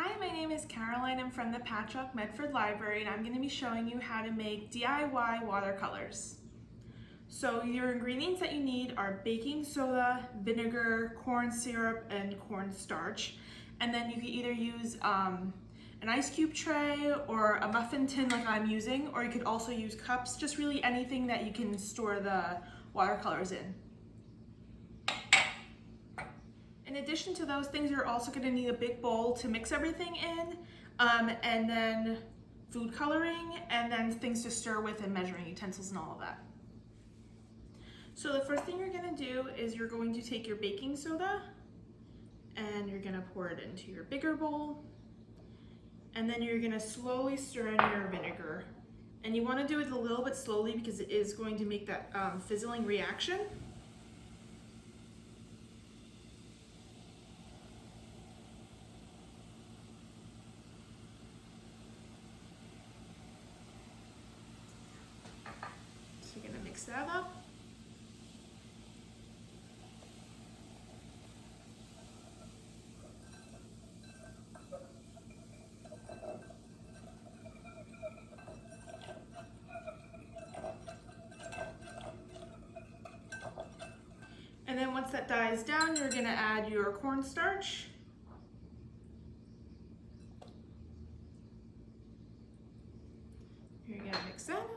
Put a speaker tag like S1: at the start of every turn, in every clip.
S1: Hi, my name is Caroline. I'm from the Patchogue Medford Library, and I'm going to be showing you how to make DIY watercolors. So your ingredients that you need are baking soda, vinegar, corn syrup, and cornstarch. And then you can either use an ice cube tray or a muffin tin like I'm using, or you could also use cups, just really anything that you can store the watercolors in. In addition to those things, you're also going to need a big bowl to mix everything in, and then food coloring, and then things to stir with and measuring utensils and all of that. So the first thing you're going to do is you're going to take your baking soda and you're going to pour it into your bigger bowl, and then you're going to slowly stir in your vinegar. And you want to do it a little bit slowly because it is going to make that fizzling reaction. So you're going to mix that up. And then once that dies down, you're going to add your cornstarch. You're going to mix that up.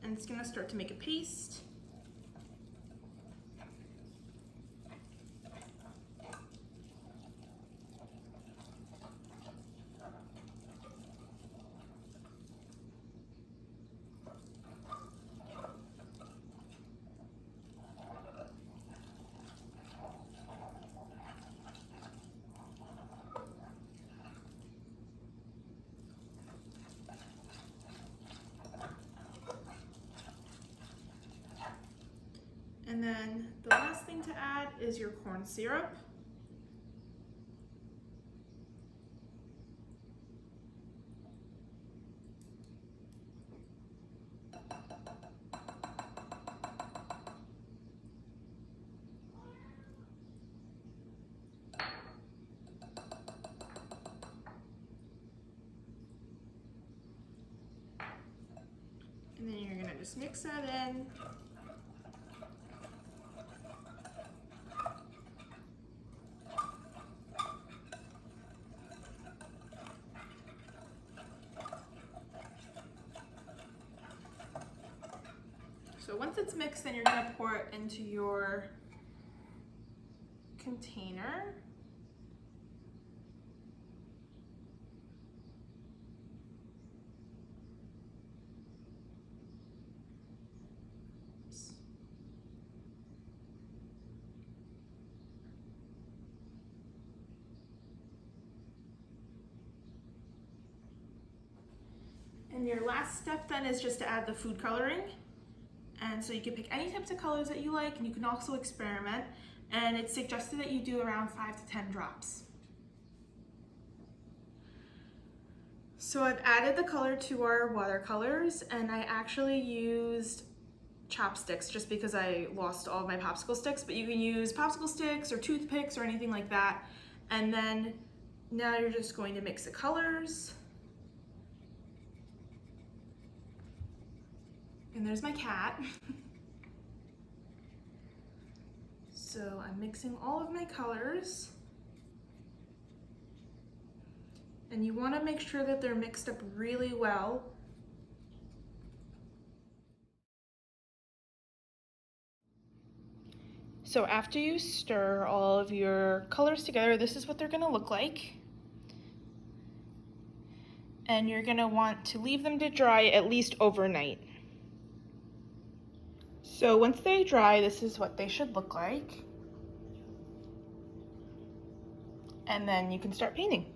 S1: And it's going to start to make a paste. And then the last thing to add is your corn syrup. And then you're gonna just mix that in. So once it's mixed, then you're gonna pour it into your container. Oops. And your last step then is just to add the food coloring. And so you can pick any types of colors that you like, and you can also experiment. And it's suggested that you do around 5 to 10 drops. So I've added the color to our watercolors, and I actually used chopsticks just because I lost all of my popsicle sticks, but you can use popsicle sticks or toothpicks or anything like that. And then now you're just going to mix the colors. And there's my cat. So I'm mixing all of my colors. And you want to make sure that they're mixed up really well. So after you stir all of your colors together, this is what they're going to look like. And you're going to want to leave them to dry at least overnight. So once they dry, this is what they should look like. And then you can start painting.